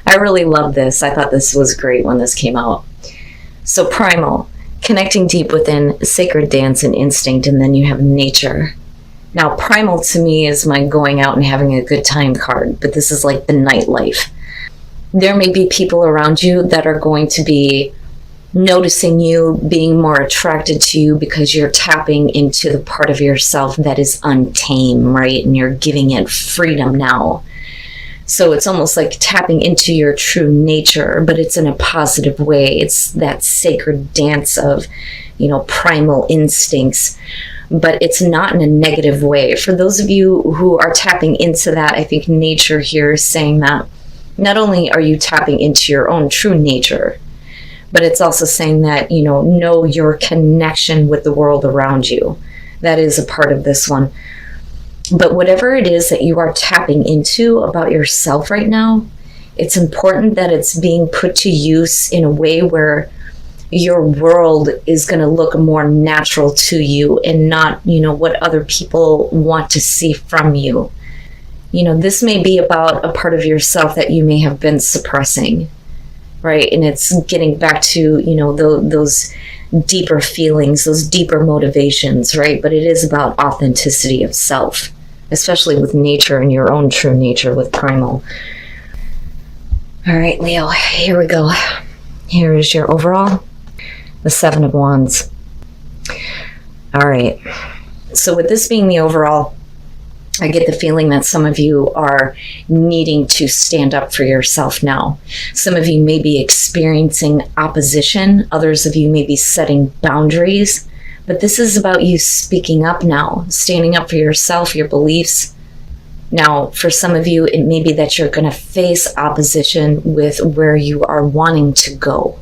I really love this. I thought this was great when this came out. So primal, connecting deep within, sacred dance and instinct, and then you have nature. Now, primal to me is my going out and having a good time card, but this is like the nightlife. There may be people around you that are going to be noticing you, being more attracted to you because you're tapping into the part of yourself that is untamed, right? And you're giving it freedom now. So it's almost like tapping into your true nature, but it's in a positive way. It's that sacred dance of, primal instincts, but it's not in a negative way. For those of you who are tapping into that, I think nature here is saying that not only are you tapping into your own true nature, but it's also saying that, know your connection with the world around you. That is a part of this one. But whatever it is that you are tapping into about yourself right now, it's important that it's being put to use in a way where your world is going to look more natural to you and not, what other people want to see from you. This may be about a part of yourself that you may have been suppressing, right? And it's getting back to, those deeper feelings, those deeper motivations, right? But it is about authenticity of self, especially with nature and your own true nature with primal. All right, Leo, here we go. Here is your overall, the Seven of Wands. All right, so with this being the overall, I get the feeling that some of you are needing to stand up for yourself now. Some of you may be experiencing opposition. Others of you may be setting boundaries. But this is about you speaking up now, standing up for yourself, your beliefs. Now, for some of you, it may be that you're going to face opposition with where you are wanting to go.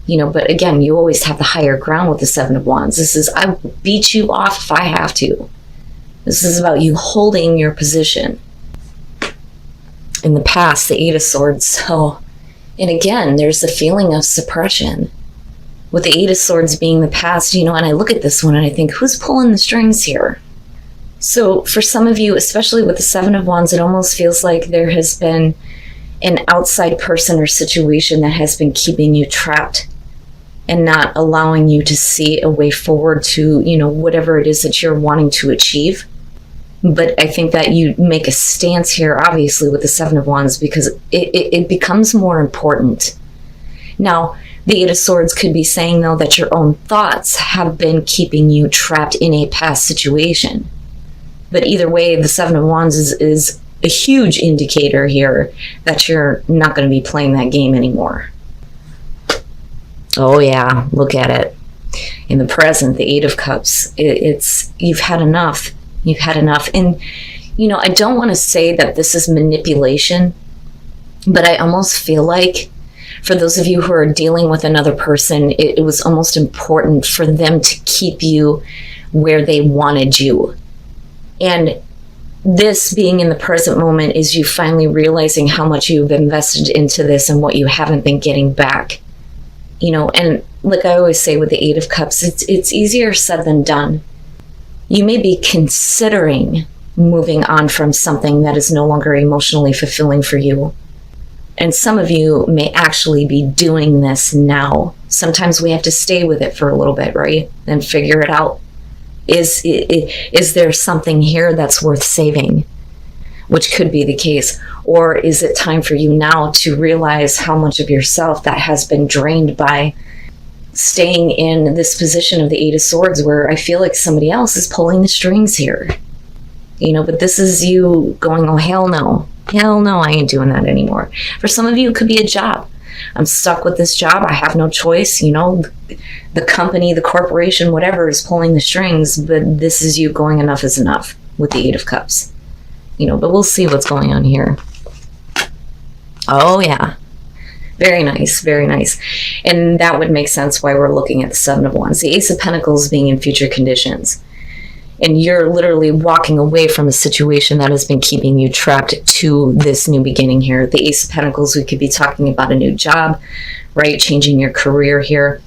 But again, you always have the higher ground with the Seven of Wands. This is, I will beat you off if I have to. This is about you holding your position. In the past, the Eight of Swords. And again, there's the feeling of suppression. With the Eight of Swords being the past, and I look at this one and I think, who's pulling the strings here? So for some of you, especially with the Seven of Wands, it almost feels like there has been an outside person or situation that has been keeping you trapped and not allowing you to see a way forward to, whatever it is that you're wanting to achieve. But I think that you make a stance here, obviously, with the Seven of Wands because it becomes more important. Now, the Eight of Swords could be saying, though, that your own thoughts have been keeping you trapped in a past situation. But either way, the Seven of Wands is a huge indicator here that you're not going to be playing that game anymore. Oh, yeah, look at it. In the present, the Eight of Cups, it's you've had enough. You've had enough. And, I don't want to say that this is manipulation, but I almost feel like for those of you who are dealing with another person, it was almost important for them to keep you where they wanted you. And this being in the present moment is you finally realizing how much you've invested into this and what you haven't been getting back. And like I always say with the Eight of Cups, it's easier said than done. You may be considering moving on from something that is no longer emotionally fulfilling for you. And some of you may actually be doing this now. Sometimes we have to stay with it for a little bit, right? And figure it out. Is there something here that's worth saving? Which could be the case. Or is it time for you now to realize how much of yourself that has been drained by staying in this position of the Eight of Swords where I feel like somebody else is pulling the strings here? But this is you going, oh, hell no. Hell no, I ain't doing that anymore. For some of you, it could be a job. I'm stuck with this job. I have no choice. The company, the corporation, whatever is pulling the strings, but this is you going enough is enough with the Eight of Cups. But we'll see what's going on here. Oh, yeah. Very nice, very nice. And that would make sense why we're looking at the Seven of Wands. The Ace of Pentacles being in future conditions. And you're literally walking away from a situation that has been keeping you trapped to this new beginning here. The Ace of Pentacles, we could be talking about a new job, right? Changing your career here.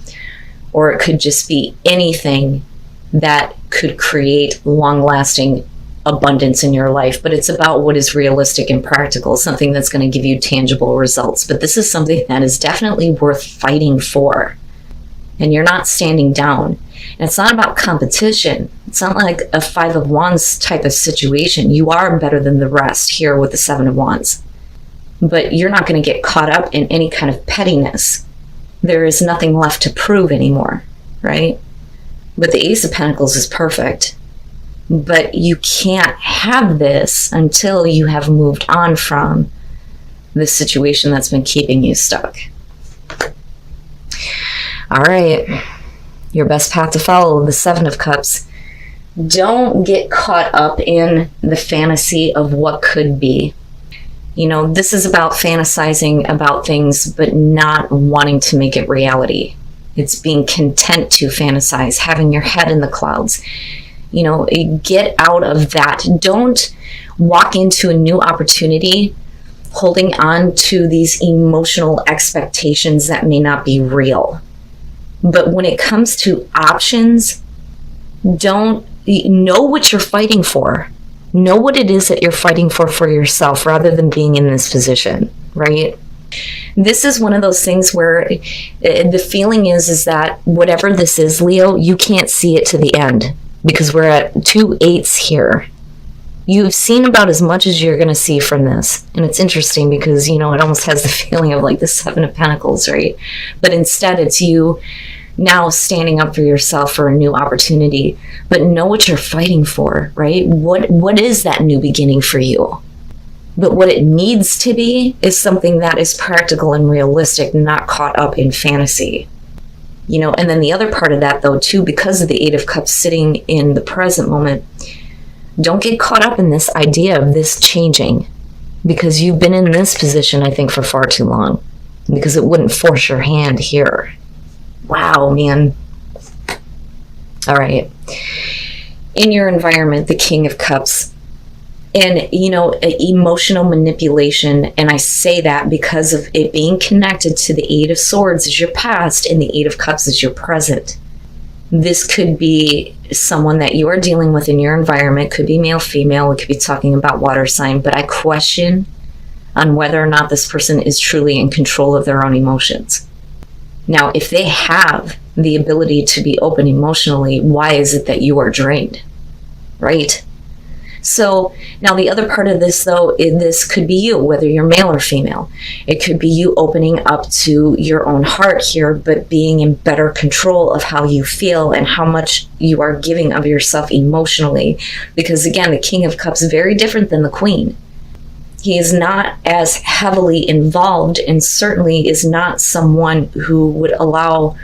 Or it could just be anything that could create long-lasting abundance in your life, but it's about what is realistic and practical, something that's going to give you tangible results. But this is something that is definitely worth fighting for. And you're not standing down. And it's not about competition. It's not like a 5 of Wands type of situation. You are better than the rest here with the 7 of Wands. But you're not going to get caught up in any kind of pettiness. There is nothing left to prove anymore, right? But the Ace of Pentacles is perfect. But you can't have this until you have moved on from this situation that's been keeping you stuck. All right. Your best path to follow, the 7 of Cups. Don't get caught up in the fantasy of what could be. You know, this is about fantasizing about things, but not wanting to make it reality. It's being content to fantasize, having your head in the clouds. You know, get out of that. Don't walk into a new opportunity holding on to these emotional expectations that may not be real. But when it comes to options, don't know what you're fighting for. Know what it is that you're fighting for yourself rather than being in this position, right? This is one of those things where the feeling is that whatever this is, Leo, you can't see it to the end because we're at 2 8s here. You've seen about as much as you're going to see from this. And it's interesting because, you know, it almost has the feeling of like the 7 of Pentacles, right? But instead it's you now standing up for yourself for a new opportunity. But know what you're fighting for, right? What is that new beginning for you? But what it needs to be is something that is practical and realistic, not caught up in fantasy. You know, and then the other part of that though too, because of the 8 of Cups sitting in the present moment, don't get caught up in this idea of this changing, because you've been in this position, I think, for far too long, because it wouldn't force your hand here. Wow, man. All right. In your environment, the King of Cups, and, you know, emotional manipulation, and I say that because of it being connected to the 8 of Swords is your past and the 8 of Cups is your present. This could be someone that you are dealing with in your environment. Could be male, female. It could be talking about water sign. But I question on whether or not this person is truly in control of their own emotions. Now, if they have the ability to be open emotionally, why is it that you are drained? Right? So now the other part of this, though, this could be you, whether you're male or female. It could be you opening up to your own heart here, but being in better control of how you feel and how much you are giving of yourself emotionally. Because again, the King of Cups is very different than the Queen. He is not as heavily involved and certainly is not someone who would allow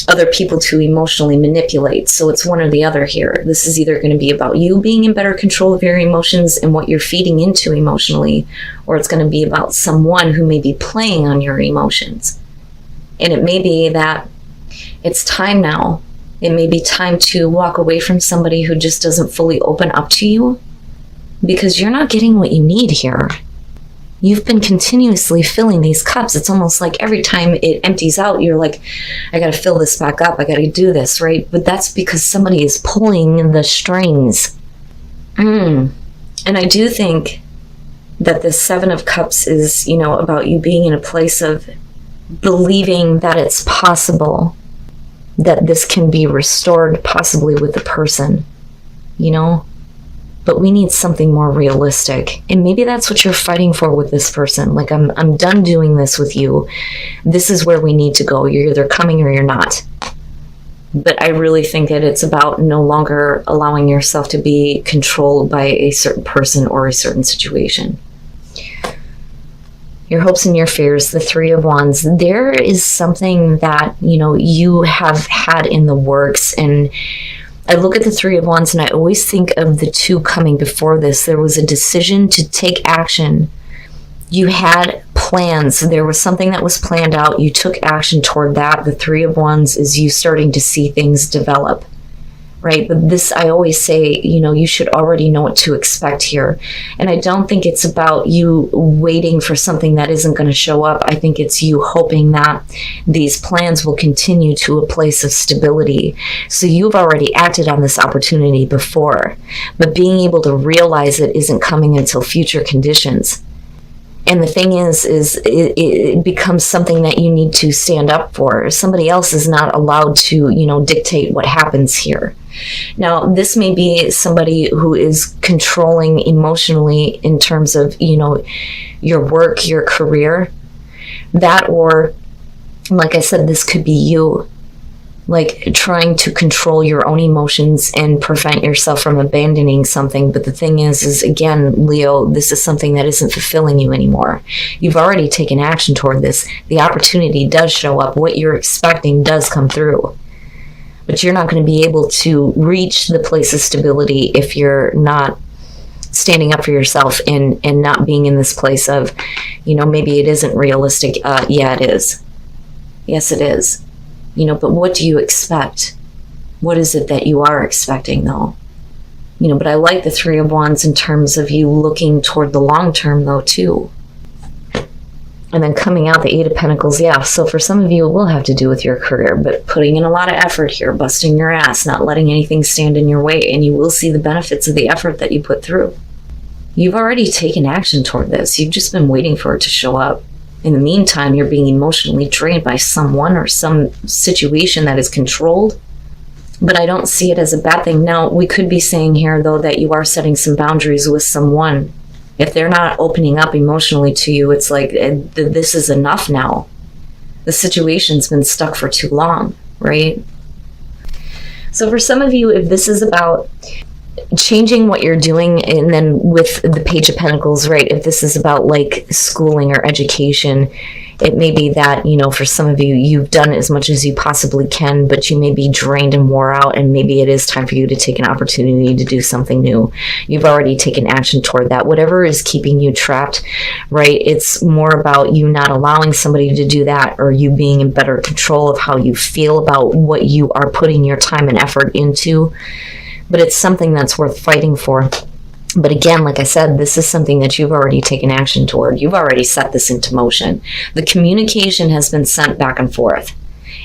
other people to emotionally manipulate. So it's one or the other here. This is either going to be about you being in better control of your emotions and what you're feeding into emotionally, or it's going to be about someone who may be playing on your emotions. And it may be that it's time now. It may be time to walk away from somebody who just doesn't fully open up to you, because you're not getting what you need here. You've been continuously filling these cups. It's almost like every time it empties out, you're like, I got to fill this back up. I got to do this, right? But that's because somebody is pulling the strings. And I do think that the 7 of Cups is, you know, about you being in a place of believing that it's possible that this can be restored, possibly with the person, you know? But we need something more realistic. And maybe that's what you're fighting for with this person. Like, I'm done doing this with you. This is where we need to go. You're either coming or you're not. But I really think that it's about no longer allowing yourself to be controlled by a certain person or a certain situation. Your hopes and your fears, the 3 of Wands. There is something that, you know, you have had in the works, and I look at the 3 of Wands and I always think of the 2 coming before this. There was a decision to take action. You had plans. There was something that was planned out. You took action toward that. The 3 of Wands is you starting to see things develop. right? But this, I always say, you should already know what to expect here. And I don't think it's about you waiting for something that isn't going to show up. I think it's you hoping that these plans will continue to a place of stability. So you've already acted on this opportunity before, but being able to realize it isn't coming until future conditions. And the thing is it becomes something that you need to stand up for. Somebody else is not allowed to, dictate what happens here. Now, this may be somebody who is controlling emotionally in terms of, your work, your career, that, or like I said, this could be you, like trying to control your own emotions and prevent yourself from abandoning something. But the thing is again, Leo, this is something that isn't fulfilling you anymore. You've already taken action toward this. The opportunity does show up. What you're expecting does come through. But you're not going to be able to reach the place of stability if you're not standing up for yourself and not being in this place of, maybe it isn't realistic. Yeah, it is. Yes, it is. But what do you expect? What is it that you are expecting, though? But I like the Three of Wands in terms of you looking toward the long term, though, too. And then coming out the Eight of Pentacles, yeah. So for some of you, it will have to do with your career, but putting in a lot of effort here, busting your ass, not letting anything stand in your way, and you will see the benefits of the effort that you put through. You've already taken action toward this. You've just been waiting for it to show up. In the meantime, you're being emotionally drained by someone or some situation that is controlled. But I don't see it as a bad thing. Now, we could be saying here, though, that you are setting some boundaries with someone. If they're not opening up emotionally to you, it's like, this is enough now. The situation's been stuck for too long, right? So for some of you, if this is about changing what you're doing, and then with the Page of Pentacles, right, if this is about like schooling or education, it may be that, for some of you, you've done as much as you possibly can, but you may be drained and wore out, and maybe it is time for you to take an opportunity to do something new. You've already taken action toward that. Whatever is keeping you trapped, right, it's more about you not allowing somebody to do that, or you being in better control of how you feel about what you are putting your time and effort into. But it's something that's worth fighting for. But again, like I said, this is something that you've already taken action toward. You've already set this into motion. The communication has been sent back and forth.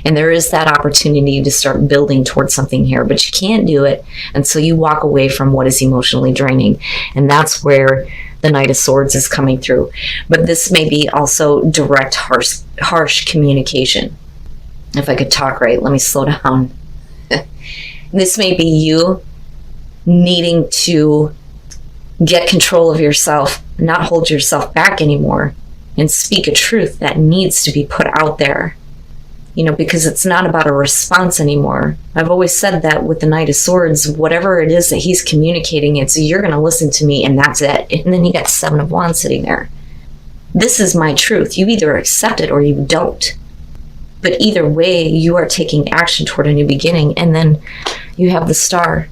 And there is that opportunity to start building towards something here. But you can't do it until you walk away from what is emotionally draining. And that's where the Knight of Swords is coming through. But this may be also direct, harsh communication. If I could talk right, let me slow down. This may be you needing to get control of yourself, not hold yourself back anymore, and speak a truth that needs to be put out there. Because it's not about a response anymore. I've always said that with the Knight of Swords, whatever it is that he's communicating, it's you're going to listen to me and that's it. And then you got Seven of Wands sitting there. This is my truth. You either accept it or you don't. But either way, you are taking action toward a new beginning. And then you have the Star.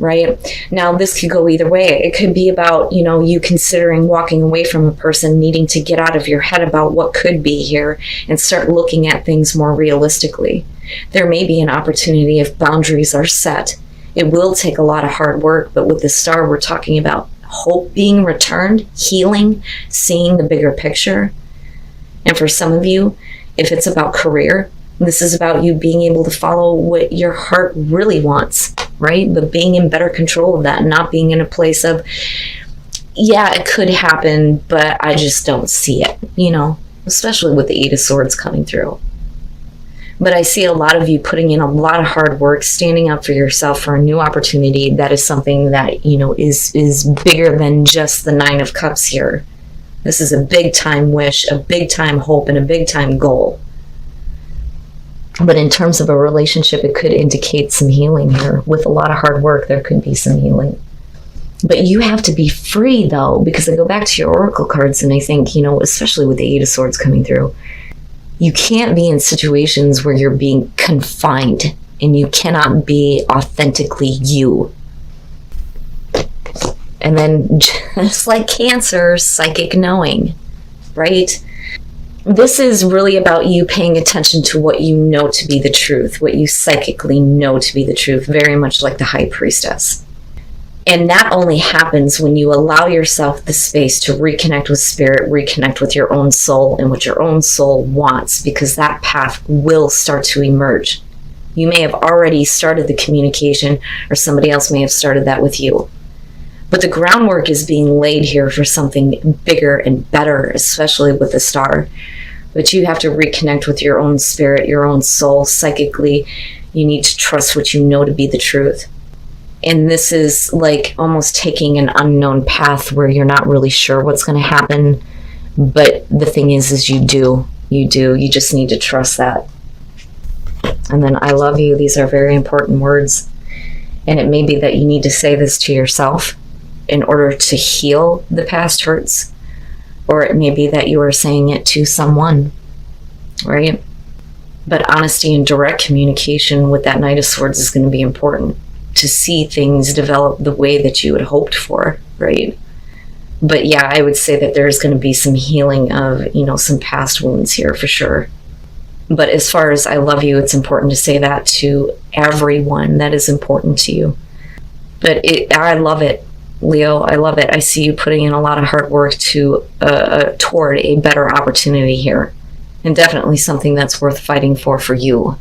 Right? Now, this could go either way. It could be about, you considering walking away from a person, needing to get out of your head about what could be here and start looking at things more realistically. There may be an opportunity if boundaries are set. It will take a lot of hard work, but with the Star, we're talking about hope being returned, healing, seeing the bigger picture. And for some of you, if it's about career, this is about you being able to follow what your heart really wants, right? But being in better control of that, not being in a place of, yeah, it could happen, but I just don't see it, especially with the Eight of Swords coming through. But I see a lot of you putting in a lot of hard work, standing up for yourself for a new opportunity. That is something that, is bigger than just the Nine of Cups here. This is a big time wish, a big time hope, and a big time goal. But in terms of a relationship, it could indicate some healing here. With a lot of hard work, there could be some healing. But you have to be free, though, because I go back to your oracle cards and I think, especially with the Eight of Swords coming through, you can't be in situations where you're being confined and you cannot be authentically you. And then just like Cancer, psychic knowing, right? This is really about you paying attention to what you know to be the truth, what you psychically know to be the truth, very much like the High Priestess. And that only happens when you allow yourself the space to reconnect with spirit, reconnect with your own soul and what your own soul wants, because that path will start to emerge. You may have already started the communication, or somebody else may have started that with you. But the groundwork is being laid here for something bigger and better, especially with the star. But you have to reconnect with your own spirit, your own soul. Psychically, you need to trust what you know to be the truth. And this is like almost taking an unknown path where you're not really sure what's going to happen. But the thing is you do. You just need to trust that. And then I love you. These are very important words. And it may be that you need to say this to yourself in order to heal the past hurts. Or it may be that you are saying it to someone, right? But honesty and direct communication with that Knight of Swords is going to be important to see things develop the way that you had hoped for, right? But yeah, I would say that there's going to be some healing of, some past wounds here for sure. But as far as I love you, it's important to say that to everyone that is important to you. But I love it, Leo. I love it. I see you putting in a lot of hard work toward a better opportunity here. And definitely something that's worth fighting for you.